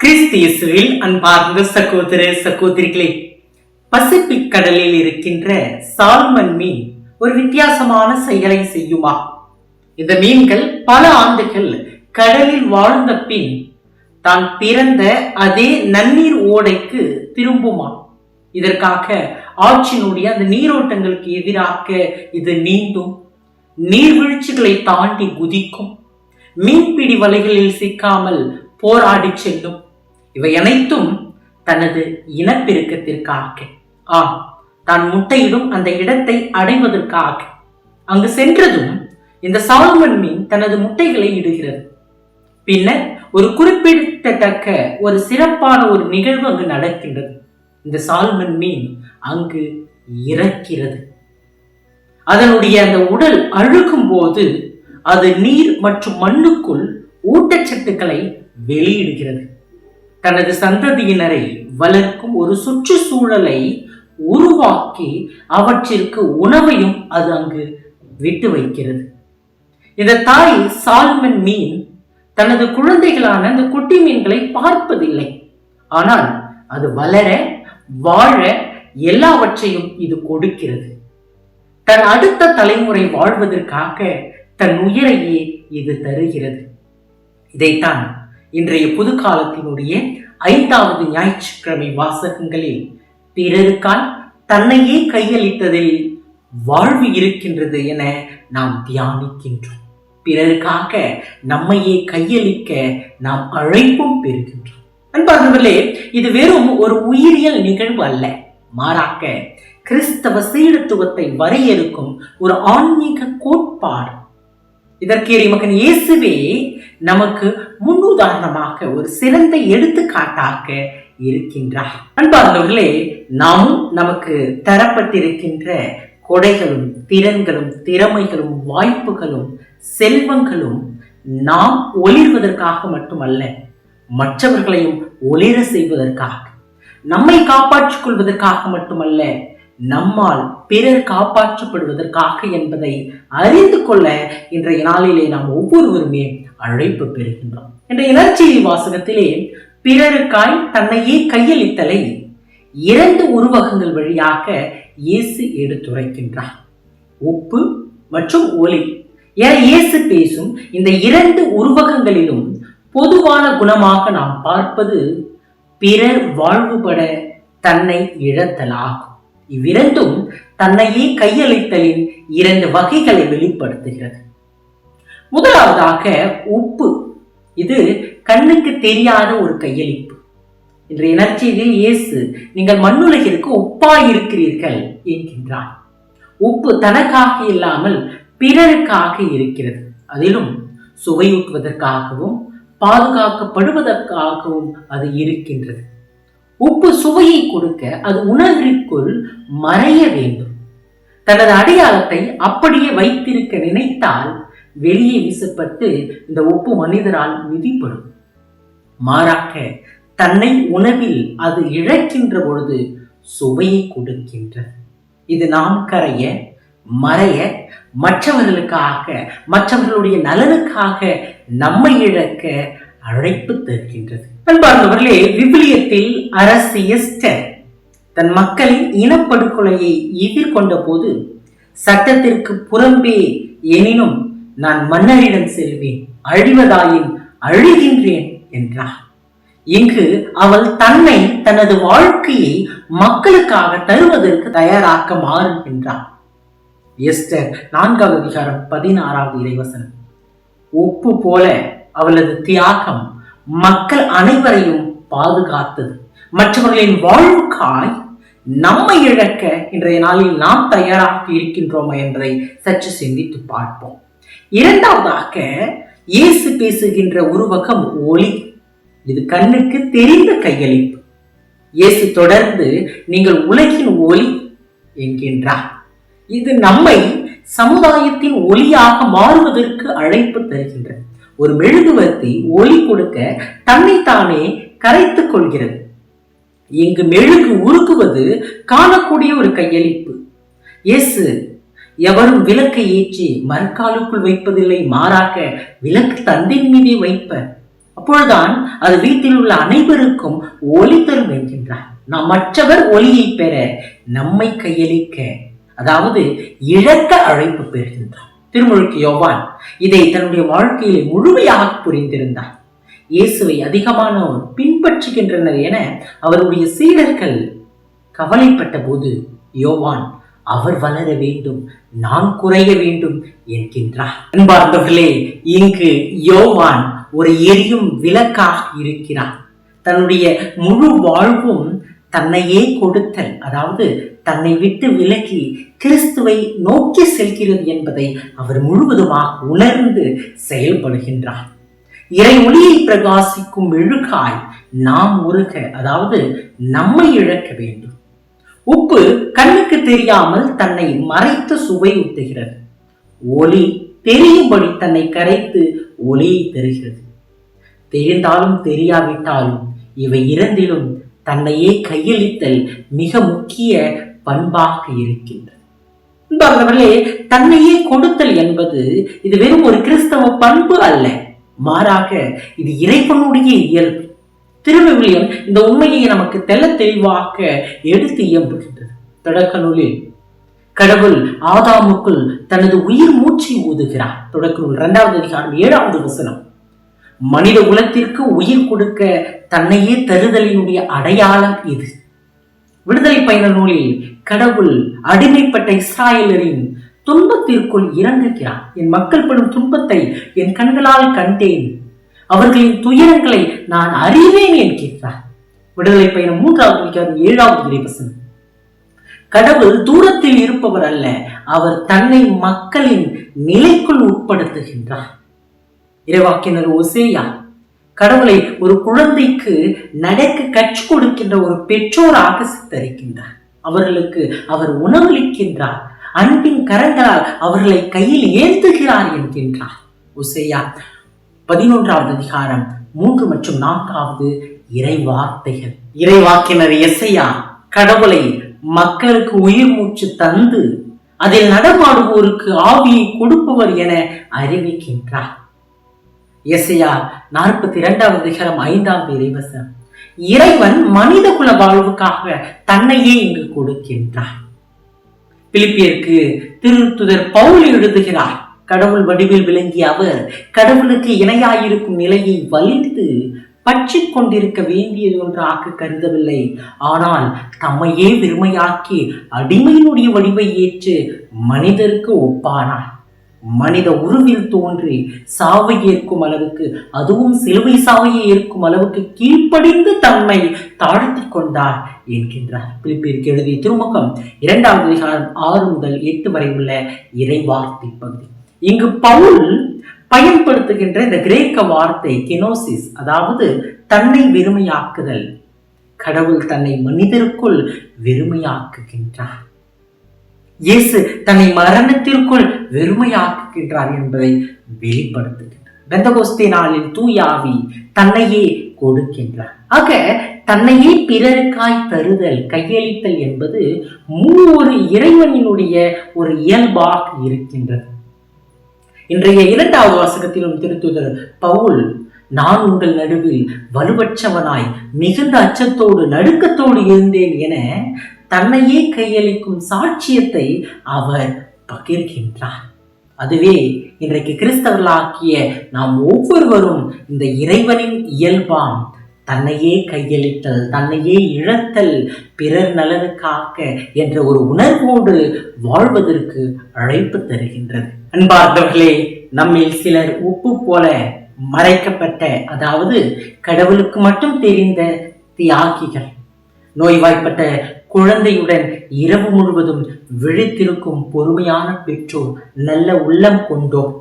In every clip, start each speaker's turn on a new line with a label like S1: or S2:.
S1: கிறிஸ்து இயேசுவில் அன்பார்ந்த சகோதர சகோதரிகளே, பசிபிக் கடலில் இருக்கின்ற சால்மன் மீன் ஒரு வித்தியாசமான செயலை செய்யுமா? இந்த மீன்கள் பல ஆண்டுகள் கடலில் வாழ்ந்த பின் தான் பிறந்த அதே நன்னீர் ஓடைக்கு திரும்புமா? இதற்காக ஆற்றினுடைய அந்த நீரோட்டங்களுக்கு எதிராக இது நீந்தும், நீர்வீழ்ச்சிகளை தாண்டி குதிக்கும், மீன்பிடி வலைகளில் சிக்காமல் போராடி செல்லும். இவை அனைத்தும் தனது இனப்பெருக்கத்திற்காக, தான் முட்டையிடும் அந்த இடத்தை அடைவதற்காக. அங்கு சென்றதும் இந்த சால்மன் மீன் தனது முட்டைகளை இடுகிறது. பின்னர் ஒரு குறிப்பிடத்தக்க ஒரு சிறப்பான ஒரு நிகழ்வு அங்கு நடக்கின்றது. இந்த சால்மன் மீன் அங்கு இறக்கிறது. அதனுடைய அந்த உடல் அழுகும் போது அது நீர் மற்றும் மண்ணுக்குள் ஊட்டச்சத்துக்களை வெளியிடுகிறது. தனது சந்ததியினரை வளர்க்கும் ஒரு சுற்றுச்சூழலை உருவாக்கி அவற்றிற்கு உணவையும் அது அங்கு விட்டு வைக்கிறது. இந்த தாய் சால்மன் மீன் தனது குழந்தைகளான அந்த குட்டி மீன்களை பார்ப்பதில்லை. ஆனால் அது வளர வாழ எல்லாவற்றையும் இது கொடுக்கிறது. தன் அடுத்த தலைமுறை வாழ்வதற்காக தன் உயிரையே இது தருகிறது. இதைத்தான் இன்றைய புது காலத்தினுடைய 5வது ஞாயிற்றுக்கிழமை வாசகங்களில் பிறருக்கால் தன்னையே கையளித்ததில் வாழ்வு இருக்கின்றது என நாம் தியானிக்கின்றோம். பிறருக்காக நம்மையே கையளிக்க நாம் அழைப்பும் பெறுகின்றோம். அன்பார்ந்தவர்களே, இது வெறும் ஒரு உயிரியல் நிகழ்வு அல்ல, மாறாக கிறிஸ்தவ சீடத்துவத்தை வரையறுக்கும் ஒரு ஆன்மீக கோட்பாடு. இதற்கு இறைமகன் இயேசுவே நமக்கு முன்னுதாரணமாக ஒரு சிறந்த எடுத்துக்காட்டாக இருக்கின்றார். அன்பார்ந்தவர்களே, நாமும் நமக்கு தரப்பட்டிருக்கின்ற கொடைகளும் திறன்களும் திறமைகளும் வாய்ப்புகளும் செல்வங்களும் நாம் ஒளிர்வதற்காக மட்டுமல்ல, மற்றவர்களையும் ஒளிர செய்வதற்காக, நம்மை காப்பாற்றிக் கொள்வதற்காக மட்டுமல்ல, நம்மால் பிறர் காப்பாற்றப்படுவதற்காக என்பதை அறிந்து கொள்ள இன்றைய நாளிலே நாம் ஒவ்வொருவருமே அழைப்பு பெறுகின்றோம். இன்றைய நற்செய்தி வாசகத்திலே பிறருக்காய் தன்னையே கையளித்தலை 2 உருவகங்கள் வழியாக இயேசு எடுத்துரைக்கின்றார். உப்பு மற்றும் ஒளி. இயேசு பேசும் இந்த 2 உருவகங்களிலும் பொதுவான குணமாக நாம் பார்ப்பது பிறர் வாழ்வுபட தன்னை இழத்தலாகும். இவ்விரண்டும் தன்னையே கையளித்தலின் 2 வகைகளை வெளிப்படுத்துகிறது. முதலாவதாக உப்பு. இது கண்ணுக்கு தெரியாத ஒரு கையளிப்பு. இன்றைய நற்செய்தியில் இயேசு நீங்கள் மண்ணுலகிற்கு உப்பாயிருக்கிறீர்கள் என்கின்றார். உப்பு தனக்காக இல்லாமல் பிறருக்காக இருக்கிறது. அதிலும் சுவையூட்டுவதற்காகவும் பாதுகாக்கப்படுவதற்காகவும் அது இருக்கின்றது. உப்பு சுவையை கொடுக்க அது உணவிற்குள் மறைய வேண்டும். தனது அடையாளத்தை அப்படியே வைத்திருக்க நினைத்தால் வெளியே வீசப்பட்டு இந்த உப்பு மனிதரால் மிதிப்படும். மாறாக தன்னை உணவில் அது இழக்கின்ற பொழுது சுவையை கொடுக்கின்றது. இது நாம் கரைய மறைய, மற்றவர்களுக்காக மற்றவர்களுடைய நலனுக்காக நம்மை இழக்க அழைப்பு தருகின்றது. அன்பார்ந்தவர்களே, விவிலியத்தில் அரசி எஸ்தர் தன் மக்களின் இனப்படுகொலையை எதிர்கொண்ட போது சட்டத்திற்கு புறம்பே எனினும் நான் மன்னரிடம் செல்வேன், அழிவதாயின் அழுகின்றேன் என்றார். இங்கு அவள் தன்னை தனது வாழ்க்கையை மக்களுக்காக தருவதற்கு தயாராக்க மாறுகின்றார். எஸ்தர் 4வது அதிகாரம் 16வது இறைவசனம். உப்பு போல அவளது தியாகம் மக்கள் அனைவரையும் பாதுகாத்தது. மற்றவர்களின் வாழ்வுக்காய் நம்மை இழக்க இன்றைய நாளில் நாம் தயாராக இருக்கின்றோமா என்பதை சற்று சிந்தித்து பார்ப்போம். 2வதாக இயேசு பேசுகின்ற உருவகம் ஒளி. இது கண்ணுக்கு தெரிந்த கையளிப்பு. இயேசு தொடர்ந்து நீங்கள் உலகின் ஒளி என்கின்றார். இது நம்மை சமுதாயத்தின் ஒளியாக மாறுவதற்கு அழைப்பு தருகின்றது. ஒரு மெழுகுவர்த்தி ஒளி கொடுக்க தன்னைத்தானே கரைத்துக் கொள்கிறது. இங்கு மெழுகு உருக்குவது காணக்கூடிய ஒரு கையளிப்பு. இயேசு எவரும் விளக்கை ஏற்றி மரக்காலுக்குள் வைப்பதில்லை, மாறாக விளக்கு தண்டின் மீதே வைப்பர், அப்பொழுதுதான் அது வீட்டில் உள்ள அனைவருக்கும் ஒளி தரும் என்கின்றார். நாம் மற்றவர் ஒளியை பெற நம்மை கையளிக்க, அதாவது இழக்க அழைப்பு பெறுகின்றார். திருமுழுக்கு யோவான் இதை தன்னுடைய வாழ்க்கையிலே முழுமையாக புரிந்திருந்தார். இயேசுவை அதிகமானோர் பின்பற்றுகின்றனர் என அவருடைய சீடர்கள் கவலைப்பட்ட போது யோவான் அவர் வளர வேண்டும், நான் குறைய வேண்டும் என்கின்றார். அன்பார்ந்தவர்களே, இங்கு யோவான் ஒரு எரியும் விளக்காக இருக்கிறார். தன்னுடைய முழு வாழ்வும் தன்னையே கொடுத்தல், அதாவது தன்னை விட்டு விலகி கிறிஸ்துவை நோக்கி செல்கிறது என்பதை அவர் முழுவதுமாக உணர்ந்து செயல்படுகின்றார். இறை ஒளியை பிரகாசிக்கும் மெழுகாய் நாம் உருக, அதாவது நம்மை இழக்க வேண்டும். உப்பு கண்ணுக்கு தெரியாமல் தன்னை மறைத்து சுவை ஊட்டுகிறது. ஒளி தெரியும்படி தன்னை கரைத்து ஒளியை தருகிறது. தெரிந்தாலும் தெரியாவிட்டாலும் இவை இரண்டிலும் தன்னையே கையளித்தல் மிக முக்கிய பண்பாக இருக்கின்றது. தன்னையே கொடுத்தல் என்பது இது வெறும் ஒரு கிறிஸ்தவ பண்பு அல்ல, மாறாக இது இறைவனுடைய இயல்பு. திருவிவிலியம் இந்த உண்மையை நமக்கு தெல்ல தெளிவாக எடுத்து இயம்புகின்றது. தொடக்க நூலில் கடவுள் ஆதாமுக்குள் தனது உயிர் மூச்சை ஊதுகிறார். தொடக்க நூல் 2வது அதிகாரம் 7வது வசனம். மனித குலத்திற்கு உயிர் கொடுக்க தன்னையே தருதலினுடைய அடையாளம் இது. விடுதலை பயண நூலில் கடவுள் அடிமைப்பட்ட இஸ்ராயலரின் துன்பத்திற்குள் இறங்குகிறார். என் மக்கள் படும் துன்பத்தை என் கண்களால் கண்டேன், அவர்களின் துயரங்களை நான் அறிவேன் என்கிறார். விடுதலை பயணம் 3வது அதிகாரம் 7வது வசனம். கடவுள் தூரத்தில் இருப்பவர் அல்ல, அவர் தன்னை மக்களின் நிலைக்குள் உட்படுத்துகின்றார். இறைவாக்கினர் ஓசேயா கடவுளை ஒரு குழந்தைக்கு நடக்க கற்றுக் கொடுக்கின்ற ஒரு பெற்றோராக சித்தரிக்கின்றார். அவர்களுக்கு அவர் உணவளிக்கின்றார், அன்பின் கரங்களால் அவர்களை கையில் ஏந்துகிறார் என்கின்றார். ஓசேயா 11வது அதிகாரம் 3 மற்றும் 4வது இறை வார்த்தைகள். இறைவாக்கினர் எசையா கடவுளை மக்களுக்கு உயிர் மூச்சு தந்து அதில் நடமாடுவோருக்கு ஆவியை கொடுப்பவர் என அறிவிக்கின்றார். எசையா 42வது அதிகாரம் 5வது இறைவசனம். இறைவன் மனித குல வாழ்வுக்காக தன்னையே இங்கு கொடுக்கின்றார். பிலிப்பியருக்கு திருத்துதர் பவுல் எழுதுகிறார், கடவுள் வடிவில் விளங்கிய அவர் கடவுளுக்கு இணையாயிருக்கும் நிலையை வலிந்து பற்றி கொண்டிருக்க வேண்டியது ஒன்றாக கருதவில்லை, ஆனால் தம்மையே வெறுமையாக்கி அடிமையினுடைய வடிவை ஏற்று மனிதருக்கு ஒப்பானார். மனித உருவில் தோன்றி சாவை ஏற்கும் அளவுக்கு, அதுவும் சிலுவை சாவையை ஏற்கும் அளவுக்கு கீழ்ப்படிந்து தம்மை தாழ்த்தி கொண்டார் என்கின்றார். பிலிப்பியருக்கு எழுதிய திருமுகம் 2வது அதிகாரம் 6 முதல் 8 வரை உள்ள இறைவார்த்தை பகுதி. இங்கு பவுல் பயன்படுத்துகின்ற இந்த கிரேக்க வார்த்தை கெனோசிஸ், அதாவது தன்னை வெறுமையாக்குதல். கடவுள் தன்னை மனிதருக்குள் வெறுமையாக்குகின்றார். இயேசு தன்னை மரணத்திற்குள் வெறுமையாக்குகின்றார் என்பதை வெளிப்படுத்துகின்றார். பெந்தகோஸ்தே நாளில் தூய ஆவி தன்னையே கொடுக்கின்றார். ஆக தன்னையே பிறருக்காய் தருதல், கையளித்தல் என்பது ஒரு இறைவனினுடைய ஒரு இயல்பாக இருக்கின்றது. இன்றைய 2வது வாசகத்திலும் திருத்துதர் பவுல், நான் உங்கள் நடுவில் வலுவற்றவனாய் மிகுந்த அச்சத்தோடு நடுக்கத்தோடு இருந்தேன் என தன்னையே கையளிக்கும் சாட்சியத்தை அவர் பகிர்கின்றார். அதுவே இன்றைக்கு கிறிஸ்தவர்களாகிய நாம் ஒவ்வொருவரும் இந்த இறைவனின் இயல்பாம் தன்னையே கையளித்தல், தன்னையே இழத்தல், பிறர் நலனுக்காக என்ற ஒரு உணர்வோடு வாழ்வதற்கு அழைப்பு தருகின்றது. அன்பார்ந்தவர்களே, நம்மில் சிலர் உப்பு போல மறைக்கப்பட்ட, அதாவது கடவுளுக்கு மட்டும் தெரிந்த தியாகிகள். நோய்வாய்ப்பட்ட குழந்தையுடன் இரவு முழுவதும் விழித்திருக்கும் பொறுமையான பெற்றோர், நல்ல உள்ளம் கொண்டோர்,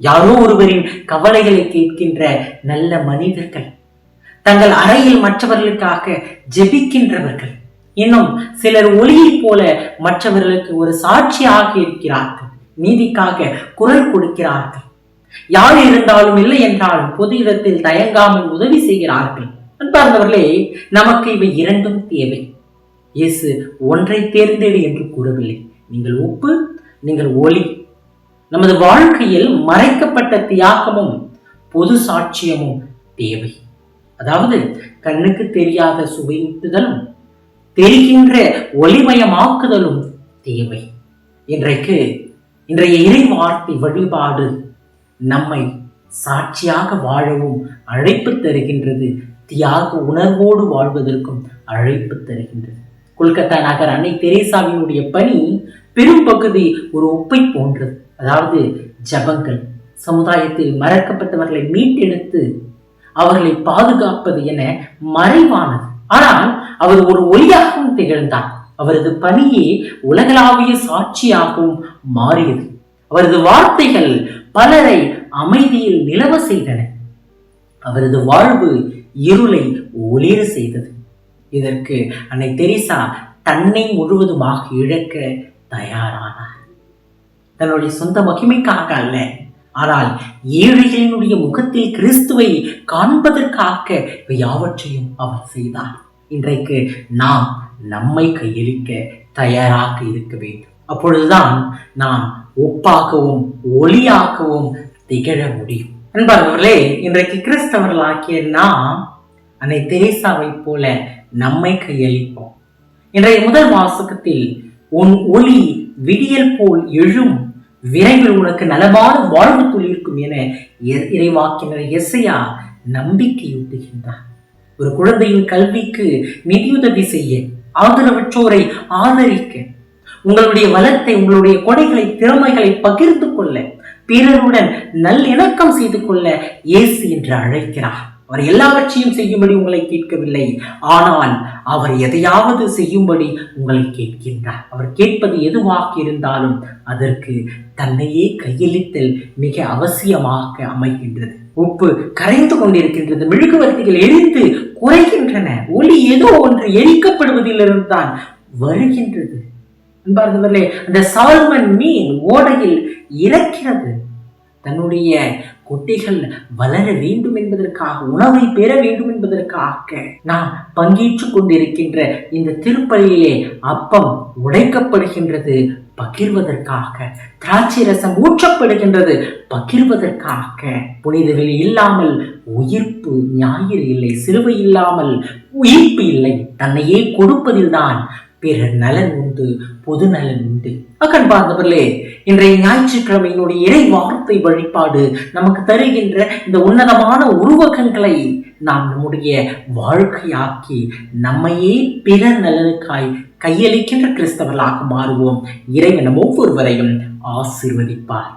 S1: யாரோ ஒருவரின் கவலைகளை கேட்கின்ற நல்ல மனிதர்கள், தங்கள் அறையில் மற்றவர்களுக்காக ஜெபிக்கின்றவர்கள், இன்னும் சிலர் ஒளியை போல மற்றவர்களுக்கு ஒரு சாட்சியாக இருக்கிறார்கள், நீதிக்காக குரல் கொடுக்கிறார்கள், யார் இருந்தாலும் இல்லை என்றாலும் பொது இடத்தில் தயங்காமல் உதவி செய்கிறார்கள். அன்பார்ந்தவர்களே, நமக்கு இவை இரண்டும் தேவை. இயேசு ஒன்றை தேர்ந்தெடு என்று கூறவில்லை. நீங்கள் உப்பு, நீங்கள் ஒளி. நமது வாழ்க்கையில் மறைக்கப்பட்ட தியாகமும் பொது சாட்சியமும் தேவை. அதாவது கண்ணுக்கு தெரியாத சுவையூட்டுதலும் தெரிகின்ற ஒளிமயமாக்குதலும் தேவை. இன்றைய இறை வார்த்தை வழிபாடு நம்மை சாட்சியாக வாழவும் அழைப்பு தருகின்றது. தியாக உணர்வோடு வாழ்வதற்கும் அழைப்பு தருகின்றது. கொல்கத்தா நகர் அன்னை தெரேசாவினுடைய பணி பெரும் பகுதி ஒரு ஒப்பை போன்றது. அதாவது ஜபங்கள், சமுதாயத்தில் மறக்கப்பட்டவர்களை மீட்டெடுத்து அவர்களை பாதுகாப்பது என மறைவானது. ஆனால் அவர் ஒரு ஒளியாகவும் திகழ்ந்தார். அவரது பணியே உலகளாவிய சாட்சியாகவும் மாறியது. அவரது வார்த்தைகள் பலரை அமைதியில் நிலவ செய்தன. அவரது வாழ்வு இருளை ஒளிர செய்தது. இதற்கு அன்னை தெரேசா தன்னை முழுவதுமாக இழக்க தயாரானார். தன்னுடைய சொந்த மகிமைக்காக அல்ல, ஆனால் ஏழைகளினுடைய முகத்தில் கிறிஸ்துவை காண்பதற்காக யாவற்றையும் அவர் செய்தார். இன்றைக்கு நாம் நம்மை கையளிக்க தயாராக இருக்க வேண்டும். அப்பொழுதுதான் நாம் ஒப்பாகவும் ஒளியாகவும் திகழ முடியும். அன்பார்ந்தவர்களே, இன்றைக்கு கிறிஸ்தவர்களாகிய நாம் அன்னை தெரேசாவை போல நம்மை கையளிப்போம். இன்றைய முதல் வாசகத்தில் உன் ஒளி விடியல் போல் எழும், விரைவில் உனக்கு நலமான வாழ்வு துளிர்க்கும் என இறைவாக்கினர் எசையா நம்பிக்கையூட்டுகின்றார். ஒரு குழந்தையின் கல்விக்கு நிதியுதவி செய்ய, ஆதரவற்றோரை ஆதரிக்க, உங்களுடைய வளத்தை, உங்களுடைய கொடைகளை, திறமைகளை பகிர்ந்து கொள்ள, பிறருடன் நல்லிணக்கம் செய்து கொள்ள இயேசு என்று அழைக்கிறார். அவர் எல்லாவற்றையும் செய்யும்படி உங்களை கேட்கவில்லை, ஆனால் அவர் எதையாவது செய்யும்படி உங்களை கேட்கின்றார். அவர் கேட்பது எதுவாக இருந்தாலும் அதற்கு தன்னையே கையளித்தல் மிக அவசியமாக அமைகின்றது. உப்பு கரைந்து கொண்டிருக்கின்றது, மெழுகுவர்த்திகள் எரிந்து குறைகின்றன, ஒளி ஏதோ ஒன்று எரிக்கப்படுவதிலிருந்து தான் வருகின்றது. அன்பார்ந்தவர்களே, அந்த சால்மன் மீன் ஓடையில் இறக்கிறது. தன்னுடைய குட்டிகள் வளர வேண்டும் என்பதற்காக, உணவை பெற வேண்டும் என்பதற்காக நாம் பங்கேற்றுக் கொண்டிருக்கின்ற இந்த திருப்பலியிலே அப்பம் உடைக்கப்படுகின்றது பகிர்வதற்காக, திராட்சை ரசம் ஊற்றப்படுகின்றது பகிர்வதற்காக. புனித வெளி இல்லாமல் உயிர்ப்பு ஞாயிறு இல்லை, சிலுவை இல்லாமல் உயிர்ப்பு இல்லை. தன்னையே கொடுப்பதில்தான் பிறர் நலன் உண்டு, பொது நலன் உண்டு. அக்கன்பார்ந்தவர்களே, இன்றைய ஞாயிற்றுக்கிழமையினுடைய இறை வார்த்தை வழிபாடு நமக்கு தருகின்ற இந்த உன்னதமான உருவகங்களை நாம் நம்முடைய வாழ்க்கையாக்கி நம்மையே பிறர் நலனுக்காய் கையளிக்கின்ற கிறிஸ்தவர்களாக மாறுவோம். இறைவன் ஒவ்வொருவரையும் ஆசீர்வதிப்பார்.